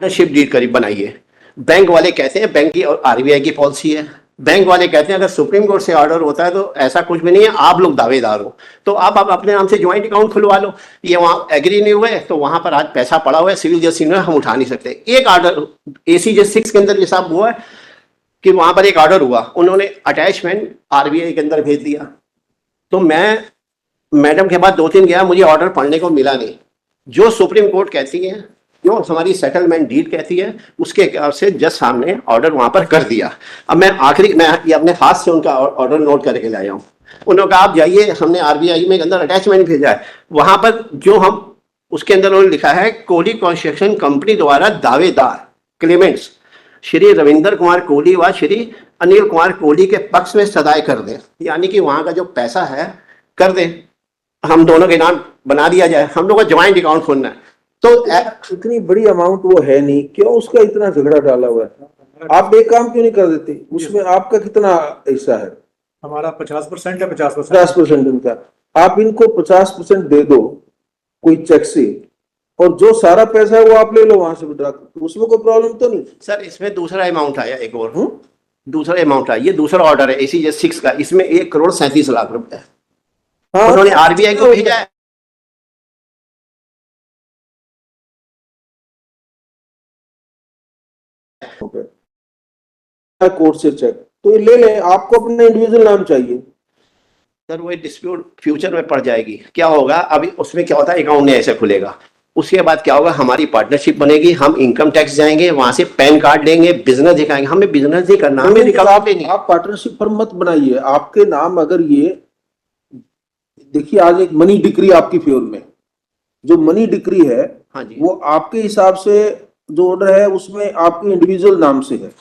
Partnership deed करीब बनाइए। Bank वाले कहते हैं बैंक की और आरबीआई की पॉलिसी है। बैंक वाले कहते हैं अगर सुप्रीम कोर्ट से ऑर्डर होता है तो ऐसा कुछ भी नहीं है, आप लोग दावेदार हो तो आप अपने नाम से ज्वाइंट अकाउंट खुलवा लो। ये वहाँ एग्री नहीं हुए तो वहां पर आज पैसा पड़ा हुआ है, सिविल जस्टिस में हम उठा नहीं सकते। एक ऑर्डर ACJ 6 के अंदर ये साहब हुआ है कि वहां पर एक ऑर्डर हुआ, उन्होंने अटैचमेंट आरबीआई के अंदर भेज दिया। तो मैं मैडम के पास 2-3 गया, मुझे ऑर्डर पढ़ने को मिला नहीं। जो सुप्रीम कोर्ट कहती है, जो हमारी सेटलमेंट डीड कहती है, उसके हिसाब से जज सामने ऑर्डर वहां पर कर दिया। अब मैं ये अपने हाथ से उनका ऑर्डर नोट करके लाया हूँ। उन्होंने कहा आप जाइए, हमने आरबीआई में अंदर अटैचमेंट भेजा है, वहां पर जो हम उसके अंदर उन्होंने लिखा है कोहली कंस्ट्रक्शन कंपनी द्वारा दावेदार क्लेमेंट्स श्री रविंदर कुमार कोहली व श्री अनिल कुमार कोहली के पक्ष में सदाई कर दें, यानी कि वहां का जो पैसा है कर दें, हम दोनों के नाम बना दिया जाए, हम लोग का ज्वाइंट अकाउंट खोलना है। तो इतनी बड़ी अमाउंट वो है नहीं, क्यों उसका इतना झगड़ा डाला हुआ है? आप एक काम क्यों नहीं कर देते? उसमें आपका कितना हिस्सा है? हमारा 50% है। 50% इनका। आप इनको 50% दे दो कोई चेक से, और जो सारा पैसा है वो आप ले लो वहां से विड्रॉ, तो उसमें कोई प्रॉब्लम तो नहीं। सर इसमें दूसरा अमाउंट आया, एक और दूसरा अमाउंट आया, ये दूसरा ऑर्डर है ACJ 6 का, इसमें 1,37,00,000 रुपए उन्होंने आरबीआई को भेजा है। कोर्ट से चेक तो ये ले ले, आपको अपना इंडिविजुअल नाम चाहिए। सर वो डिस्प्यूट फ्यूचर में पड़ जाएगी, क्या होगा अभी उसमें क्या होता है, अकाउंट नहीं ऐसे खुलेगा, उसके बाद क्या होगा, हमारी पार्टनरशिप बनेगी, हम इनकम टैक्स जाएंगे, वहां से पैन कार्ड लेंगे, बिजनेस दिखाएंगे, हमें बिजनेस ही करना, हमें रिकवरी नहीं। आप पार्टनरशिप फर्म मत बनाइए, आपके नाम अगर ये देखिए, आज एक मनी डिक्री आपकी फेवर में, जो मनी डिक्री है हाँ जी, वो आपके हिसाब से जो ऑर्डर है उसमें आपके इंडिविजुअल नाम से है।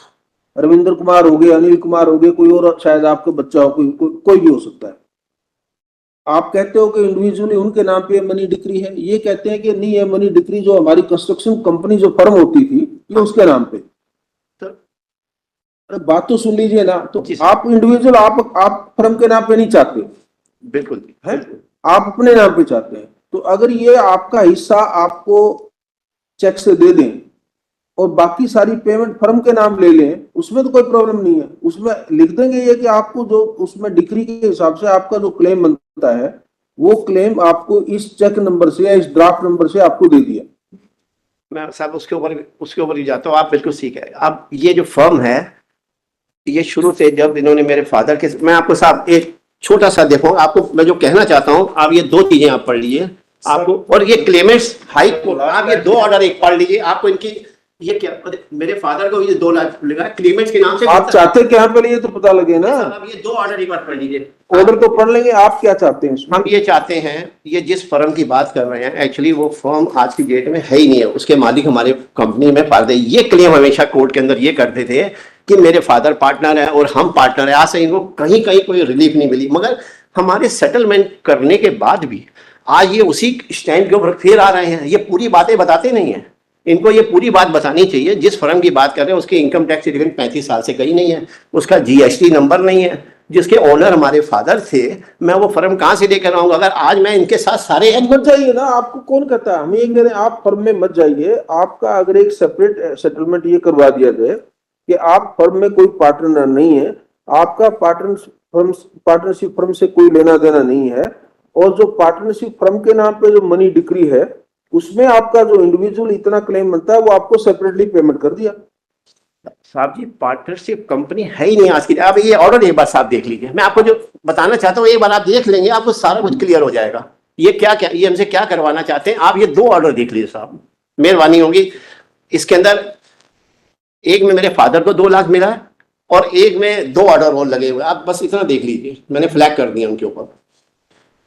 रविंद्र कुमार हो गए, अनिल कुमार हो गए, कोई और शायद आपके बच्चा हो, कोई भी हो सकता है। आप कहते हो कि इंडिविजुअली उनके नाम पे मनी डिक्री है, ये कहते हैं कि नहीं है, मनी डिक्री जो हमारी कंस्ट्रक्शन कंपनी जो फर्म होती थी ये उसके नाम पे। अरे बात तो सुन लीजिए ना, तो आप इंडिविजुअल आप फर्म के नाम पे नहीं चाहते? बिल्कुल है, आप अपने नाम पे चाहते हैं। तो अगर ये आपका हिस्सा आपको चेक से दे दें और बाकी सारी पेमेंट फर्म के नाम ले लें, उसमें तो कोई प्रॉब्लम नहीं है। उसमें लिख देंगे ये कि आपको जो उसमें डिक्री के हिसाब से आपका जो क्लेम बनता है वो क्लेम आपको इस चेक नंबर से या इस ड्राफ्ट नंबर से आपको दे दिया। मैं साहब उसके ऊपर ही जाता हूँ, आप बिल्कुल ठीक है। अब ये जो फर्म है, ये शुरू से जब इन्होंने मेरे फादर के, मैं आपको साहब एक छोटा सा देखो, आपको मैं जो कहना चाहता हूँ, आप ये 2 चीजें आप पढ़ लीजिए आपको, और ये क्लेमेंट्स हाई कोर्ट, आप ये 2 ऑर्डर एक पढ़ लीजिए, आपको इनकी ये क्या, मेरे फादर को ये 2 लाख लगा क्लेमेंट्स के नाम से। आप चाहते क्या पहले ये तो पता लगे ना। अब ये 2 ऑर्डर एक बार पढ़ लीजिए, ऑर्डर तो पढ़ लेंगे, आप क्या चाहते हैं? हम ये चाहते हैं, ये जिस फर्म की बात कर रहे हैं एक्चुअली वो फर्म आज की डेट में है ही नहीं है, उसके मालिक हमारे कंपनी में पार्टनर। ये क्लेम हमेशा कोर्ट के अंदर ये करते थे कि मेरे फादर पार्टनर है और हम पार्टनर है, आज से इनको कहीं कोई रिलीफ नहीं मिली। मगर हमारे सेटलमेंट करने के बाद भी आज ये उसी स्टैंड के ऊपर फिर आ रहे हैं, ये पूरी बातें बताते नहीं है। इनको ये पूरी बात बतानी चाहिए, जिस फर्म की बात कर रहे हैं उसकी इनकम टैक्स रिटर्न 35 साल से कहीं नहीं है, उसका GST नंबर नहीं है, जिसके ओनर हमारे फादर थे, मैं वो फर्म कहां से लेकर आऊंगा? अगर आज मैं इनके साथ सारे मत जाइए ना, आपको कौन कहता है? हम ये कह रहे हैं आप फर्म में मत जाइए। आपका अगर एक सेपरेट सेटलमेंट ये करवा दिया जाए कि आप फर्म में कोई पार्टनर नहीं है, आपका पार्टनरशिप फर्म से कोई लेना देना नहीं है, और जो पार्टनरशिप फर्म के नाम पे जो मनी डिक्री है उसमें आपका जो इंडिविजुअल इतना क्लेम बनता है वो आपको सेपरेटली पेमेंट कर दिया। साहब जी पार्टनरशिप कंपनी है ही नहीं आज की। अब ये ऑर्डर एक बार साहब देख लीजिए, मैं आपको जो बताना चाहता हूँ एक बार आप देख लेंगे, आपको सारा कुछ क्लियर हो जाएगा। ये ये हमसे क्या करवाना चाहते हैं, आप ये 2 ऑर्डर देख लीजिए साहब, मेहरबानी होगी। इसके अंदर एक में मेरे फादर को 2 लाख मिला है और एक में 2 ऑर्डर और लगे हुए, आप बस इतना देख लीजिए, मैंने फ्लैग कर दिया उनके ऊपर।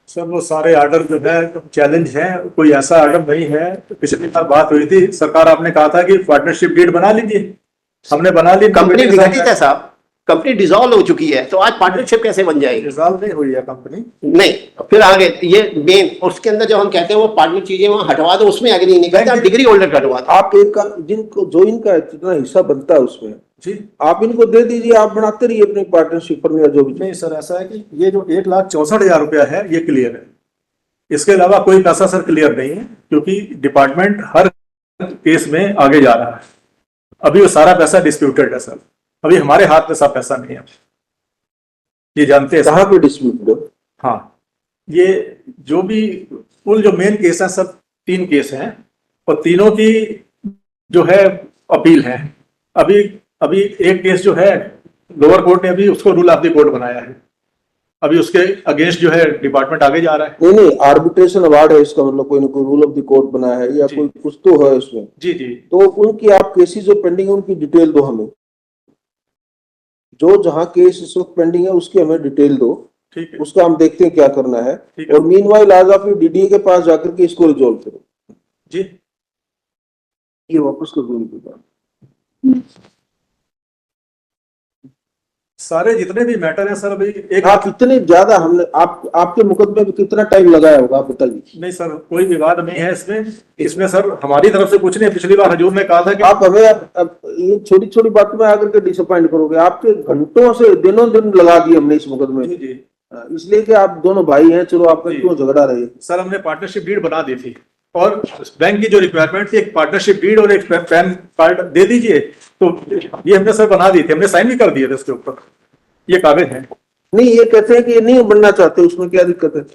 सर वो सारे ऑर्डर जो है चैलेंज है, कोई ऐसा ऑर्डर नहीं है। पिछली बार बात हुई थी, सरकार आपने कहा था कि पार्टनरशिप डीड बना लीजिए, हमने बना ली। कंपनी विघटित है साहब, कंपनी डिसॉल्व हो चुकी है, तो आज पार्टनरशिप कैसे बन जाएगी? डिसॉल्व नहीं हुई है कंपनी, नहीं। फिर आगे ये मेन उसके अंदर जो हम कहते हैं वो पार्टनर चीजें वहां हटवा दो, उसमें एग्री नहीं करते, आप डिग्री होल्डर कटवा दो। आप एक जिनको जो इनका जितना हिस्सा बनता है उसमें जी आप इनको दे दीजिए, आप बनाते रहिए अपनी पार्टनरशिप फर्म या जो भी। नहीं सर, ऐसा है कि ये जो 1,64,000 रुपया है ये क्लियर है, इसके अलावा कोई पैसा सर क्लियर नहीं है, क्योंकि डिपार्टमेंट हर केस में आगे जा रहा है। अभी वो सारा पैसा डिस्प्यूटेड है सर, अभी हमारे हाथ में सब पैसा नहीं है, ये जानते हैं कहाँ सर। पे डिस्प्यूट है? हाँ, ये जो भी कुल जो मेन केस है सब 3 केस हैं, और तीनों की जो है अपील है। अभी अभी एक केस जो है लोअर कोर्ट ने अभी उसको रूल ऑफ द कोर्ट बनाया है, अभी उसके अगेंस्ट जो है डिपार्टमेंट आगे जा रहा है। नहीं नहीं, आर्बिट्रेशन अवार्ड है इसका मतलब, कोई ना कोई रूल ऑफ द कोर्ट बना है या जी। कोई कुछ तो है उसमें। जी जी, तो उनकी आप केसेस जो पेंडिंग है उनकी डिटेल दो हमें, जो जहाँ केस इस वक्त पेंडिंग है उसकी हमें डिटेल दो, ठीक है। उसका हम देखते हैं क्या करना है। ठीक है। और मीनवाइल आज आप डीडीए के पास जाकर के इसको रिजॉल्व करो। जी, ये वापस कर दो उनके पास। सारे जितने भी मैटर हैं सर, अभी एक आप इतने ज्यादा हमने आपके मुकदमे में कितना टाइम लगाया होगा आप बताइए। नहीं सर, कोई विवाद नहीं है इसमें। इसमें सर हमारी तरफ से कुछ नहीं, पिछली बार हजूर ने कहा था कि आप हमें अब ये छोटी छोटी बातों में आकर के डिसअपॉइंट करोगे। आपके घंटों से दिनों दिन लगा दिए हमने इस मुकदमे जी में, जी इसलिए कि आप दोनों भाई हैं, चलो आपका जी। क्यों झगड़ा रहे। सर, हमने पार्टनरशिप डीड बना दी थी, और बैंक की जो रिक्वायरमेंट थी एक पार्टनरशिप डीड और एक पैन कार्ड दे दीजिए, तो ये हमने सर बना दी थी, हमने साइन भी कर दिए थे उसके ऊपर, ये कागज है। नहीं, ये कहते हैं कि ये नहीं बनना चाहते, उसमें क्या दिक्कत है?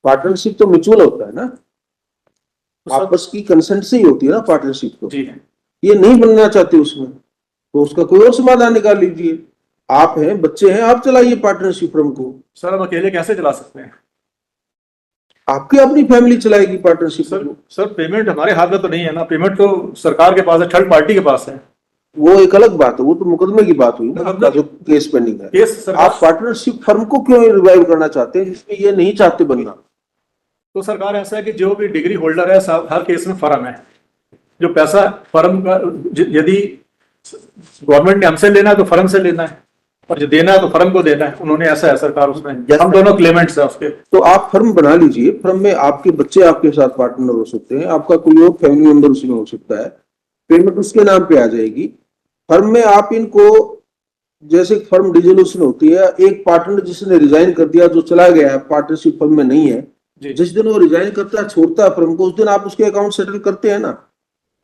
पार्टनरशिप तो म्यूचुअल होता है ना, आपस की कंसेंट से ही होती है ना पार्टनरशिप तो। जी, ये नहीं बनना चाहते उसमें, तो उसका कोई और समाधान निकाल लीजिए। आप हैं, बच्चे हैं, आप चलाइए पार्टनरशिप फर्म को। सर हम अकेले कैसे चला सकते हैं? आपकी अपनी फैमिली चलाएगी पार्टनरशिप सर को। सर पेमेंट हमारे हाथ में तो नहीं है ना, पेमेंट तो सरकार के पास है, थर्ड पार्टी के पास है। वो एक अलग बात है, वो तो मुकदमे की बात हुई ना, मुकदमे- आपका जो केस पेंडिंग है। केस सरकार, आप पार्टनरशिप फर्म को क्यों रिवाइव करना चाहते हैं जिसमें ये नहीं चाहते बनना? तो सरकार ऐसा है कि जो भी डिग्री होल्डर है हर केस में फर्म है, जो पैसा फर्म का यदि गवर्नमेंट ने हमसे लेना है तो फर्म से लेना है, और जो देना है तो फर्म को देना है। उन्होंने ऐसा है सरकार, उसमें हम दोनों क्लेमेंट्स हैं उसके। तो आप फर्म बना लीजिए, फर्म में आपके बच्चे आपके साथ पार्टनर हो सकते हैं, आपका कोई और फैमिली मेंबर उसमें हो सकता है, पेमेंट उसके नाम पे आ जाएगी। फर्म में आप इनको, जैसे फर्म डिसोल्यूशन होती है, एक पार्टनर जिसने रिजाइन कर दिया, जो चला गया है, पार्टनरशिप फर्म में नहीं है, जी। जिस दिन वो रिजाइन करता है, छोड़ता है फर्म को, उस दिन आप उसके अकाउंट सेटल करते हैं ना,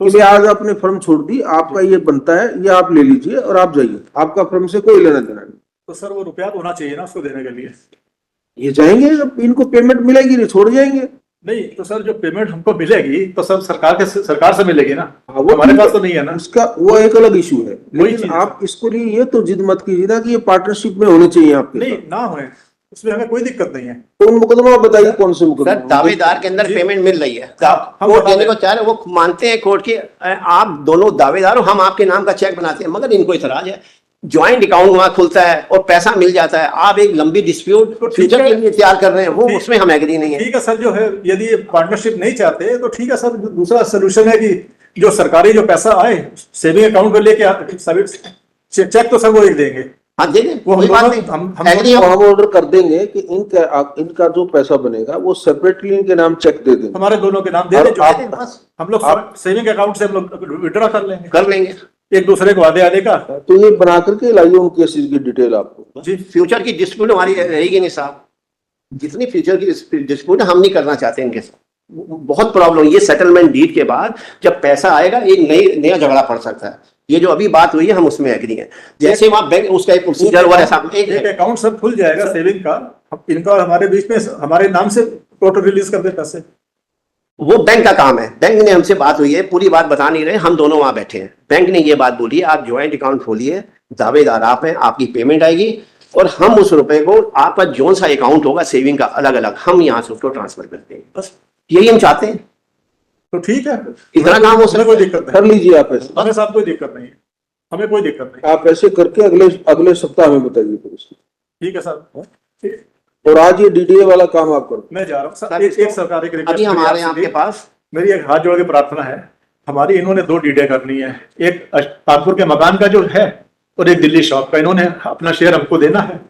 तो भाई आज आपने फर्म छोड़ दी, आपका ये बनता है, ये आप ले लीजिए और आप जाइए, आपका फर्म से कोई लेना देना नहीं। तो सर वो रुपया तो होना चाहिए ना उसको देने के लिए। ये जाएंगे, जब इनको पेमेंट मिलेगी नहीं छोड़ जाएंगे। नहीं तो सर जो पेमेंट हमको मिलेगी तो सब सरकार से मिलेगी ना, हाँ, वो हमारे ठीक पास है, तो नहीं है ना। उसका वो एक अलग इशू है। वही लेकिन चीज है। आप इसको लिए ये तो जिद मत कीजिए ना कि ये पार्टनरशिप में होने चाहिए आपके नहीं साथ। ना होए, उसमें हमें कोई दिक्कत नहीं है। तो उन मुकदमा बताइए कौन से सर मुकदमा? दावेदार के अंदर जी। पेमेंट मिल रही है, हम कोर्ट बता देने दें। को चाह रहे हैं, वो मानते हैं कोर्ट की, आप दोनों दावेदार हो, हम आपके नाम का चेक बनाते हैं, मगर इनको इतराज है, ज्वाइंट अकाउंट वहां खुलता है और पैसा मिल जाता है, आप एक लंबी डिस्प्यूट तो ठीक फ्यूचर है। के लिए तैयार कर रहे हैं, वो ठीक- उसमें हम एग्री नहीं है। ठीक है सर, जो है यदि पार्टनरशिप नहीं चाहते तो ठीक है सर, दूसरा सोल्यूशन है कि जो सरकारी जो पैसा आए सेविंग अकाउंट में लेके चेक तो सब वो एक देंगे। हाँ दे दें, वो कोई बात नहीं, हम एग्री तो हम। हम ऑर्डर कर देंगे कि इनका जो पैसा बनेगा वो सेपरेटली इनके नाम चेक दे देंगे। हमारे दोनों के नाम दे और दें, जो आप- दे दें, बस हम लोग सेविंग अकाउंट से हम लोग विड्रॉ कर लेंगे, कर लेंगे। एक दूसरे को आधे आधे का। तो ये बना करके लाइए उन केसेस की डिटेल आपको। जी, फ्यूचर की डिस्प्यूट हमारी रहेगी नहीं साहब, जितनी फ्यूचर की डिस्प्यूट हम नहीं करना चाहते इनके साथ, बहुत प्रॉब्लम। ये सेटलमेंट डीड के बाद जब पैसा आएगा एक नया झगड़ा पड़ सकता है। ये जो अभी बात हुई है हम उसमें एग्री हैं, जैसे वहाँ बैंक उसका एक प्रोसीजर हुआ है साहब, एक अकाउंट सब खुल जाएगा सेविंग का, इनका और हमारे बीच में हमारे नाम से टोटल रिलीज कर दे पैसे। वो बैंक का काम है। बैंक ने हमसे बात हुई है, पूरी बात बता नहीं रहे, हम दोनों वहां बैठे हैं, बैंक ने ये बात बोली है आप ज्वाइंट अकाउंट खोलिए, दावेदार आप हैं, आपकी पेमेंट आएगी और हम उस रुपए को, आपका जो सा अकाउंट होगा सेविंग का अलग अलग, हम यहाँ से उसको ट्रांसफर करते हैं, बस यही हम चाहते हैं। तो ठीक है, इतना काम हो सकता हमें कोई है। दिक्कत कर नहीं, लीजिए आप ऐसे, हमें साथ कोई दिक्कत नहीं है, हमें कोई दिक्कत नहीं। आप ऐसे करके अगले अगले सप्ताह में बताइए फिर उसको। ठीक है सर, और आज ये डीडीए वाला काम आप करो। मैं जा रहा हूँ सर। सर, एक सरकार एक अभी रिक्वेस्ट हमारे यहाँ आपके पास मेरी एक हाथ जोड़ के प्रार्थना है, हमारी इन्होंने 2 डीडे करनी है, एक कानपुर के मकान का जो है और एक दिल्ली शॉप का, इन्होंने अपना शेयर हमको देना है।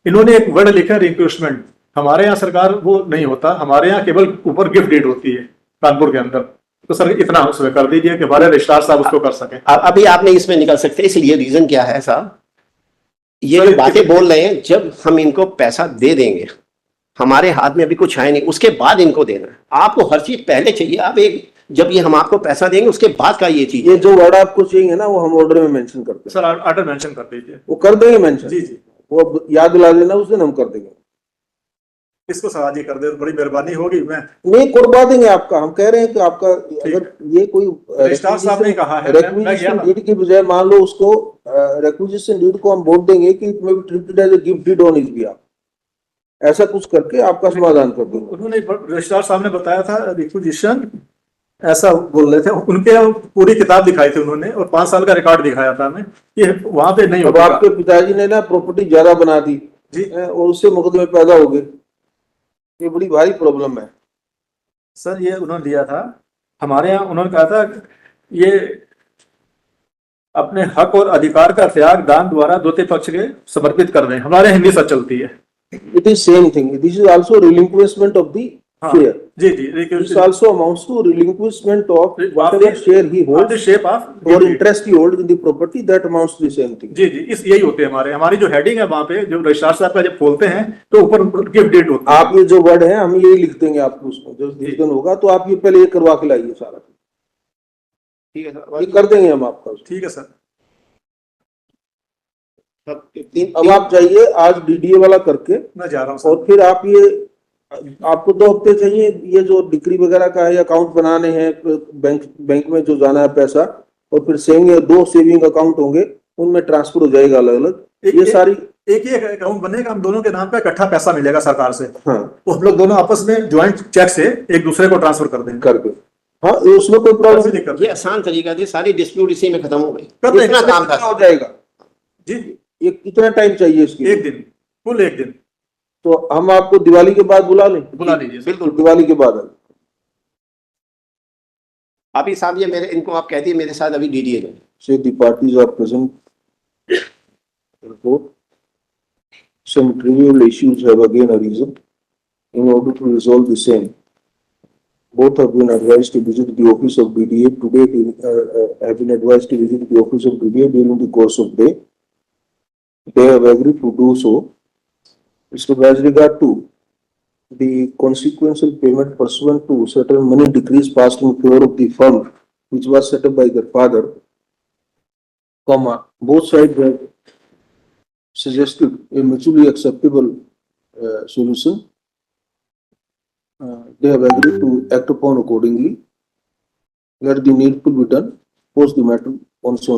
इन्होंने एक वर्ड लिखा है रिक्वेस्टमेंट, हमारे यहाँ सरकार वो नहीं होता, हमारे यहाँ केवल ऊपर गिफ्ट डीड होती है कानपुर के अंदर। तो सर इतना उसमें कर दीजिए कि हमारे रजिस्ट्रार साहब उसको कर सके। अभी आपने इसमें निकल सकते हैं, इसलिए रीजन क्या है साहब, ये जो बातें बोल रहे हैं, जब हम इनको पैसा दे देंगे, हमारे हाथ में अभी कुछ है नहीं, उसके बाद इनको देना है। आपको हर चीज पहले चाहिए, आप एक जब ये हम आपको पैसा देंगे उसके बाद का ये चीज ये जो वर्ड आपको चाहिए ना वो हम ऑर्डर में मेंशन करते हैं, सर ऑर्डर मेंशन कर दीजिए। वो कर देंगे मेंशन। जी जी, वो अब याद दिला देना, उस दिन हम कर देंगे। इसको सर आज ही कर दे, बड़ी मेहरबानी होगी। मैं नहीं करवा देंगे आपका, हम कह रहे हैं कि आपका अगर ये कोई रजिस्ट्रार साहब ने कहा है, मैं गया रिक्विजिशन था। डीड की बजाय मान लो उसको रिक्विजिशन डीड को हम बोल देंगे कि it may be treated as a gift deed on his behalf, ऐसा कुछ करके आपका समाधान कर देंगे। उन्होंने रजिस्ट्रार साहब ने बताया था रिक्विजिशन, ऐसा बोल रहे थे उनके, पूरी किताब दिखाई थी उन्होंने और 5 साल का रिकॉर्ड दिखाया था हमें कि वहां पे नहीं अब होगा। आपके पिताजी ने ना प्रॉपर्टी ज्यादा बना दी जी और उससे मुकदमे पैदा हो गए, ये बड़ी भारी प्रॉब्लम है। सर, ये उन्होंने दिया था हमारे यहाँ, उन्होंने कहा था ये अपने हक और अधिकार का त्याग दान द्वारा द्वितीय पक्ष के समर्पित कर रहे हैं। हमारे यहाँ हिंदी सर चलती है। It is same thing. This is also relinquishment of the हाँ, share. जी जी, This also amounts to relinquishment of whatever share he holds shape of or interest he holds in the property, that amounts to the same thing. जी जी, इस यही होते हैं हमारी जो heading है वहां पे, जो रजिस्ट्रार साहब का जब खोलते हैं तो ऊपर गिफ्ट डेट होता है। आप ये जो वर्ड है हम यही लिख देंगे आपको, उसमें जब जिस दिन होगा तो आप ये पहले ये करवा के लाइए सारा, ठीक है ये सर। कर देंगे हम आपका। ठीक है सर। अब आप जाइए आज डीडीए वाला करके, मैं जा रहा हूँ सर। और फिर आप ये, आपको 2 हफ्ते चाहिए, ये जो डिक्री वगैरह का है, अकाउंट बनाने हैं, बैंक में जो जाना है पैसा, और फिर सेविंग 2 सेविंग अकाउंट होंगे, उनमें ट्रांसफर हो जाएगा अलग अलग। ये सारी एक ही अकाउंट बनेगा, हम दोनों के नाम पे इकट्ठा पैसा मिलेगा सरकार से। हाँ वो हम लोग दोनों आपस में ज्वाइंट चेक से एक दूसरे को ट्रांसफर कर देंगे। करके, हाँ ये उसमें कोई प्रॉब्लम कोई नहीं, दिक्कत ये नहीं। आसान तरीका थी, सारी डिस्प्यूट इसी में खत्म हो गई। कर देंगे। इतना काम था हो जाएगा। जी, ये कितना टाइम चाहिए इसके लिए? 1 दिन, कुल 1 दिन। तो हम आपको दिवाली के बाद बुला लें? बुला लीजिए सर। बिल्कुल। दिवाली के बाद अभी साहब ये मेरे, इनको आप कहती है मेरे साथ अभी डीडीए में। say the parties are present. Report. Some trivial issues have again arisen. In order to resolve the same, both have been advised to visit the office of DDA today. Have been advised to visit the office of DDA during the course of day. They have agreed to do so. So, as regard to the consequential payment pursuant to certain money decrees passed in favor of the fund, which was set up by their father, comma, both sides have suggested a mutually acceptable solution. They have agreed to act upon accordingly. Let the needful be done. Post the matter on so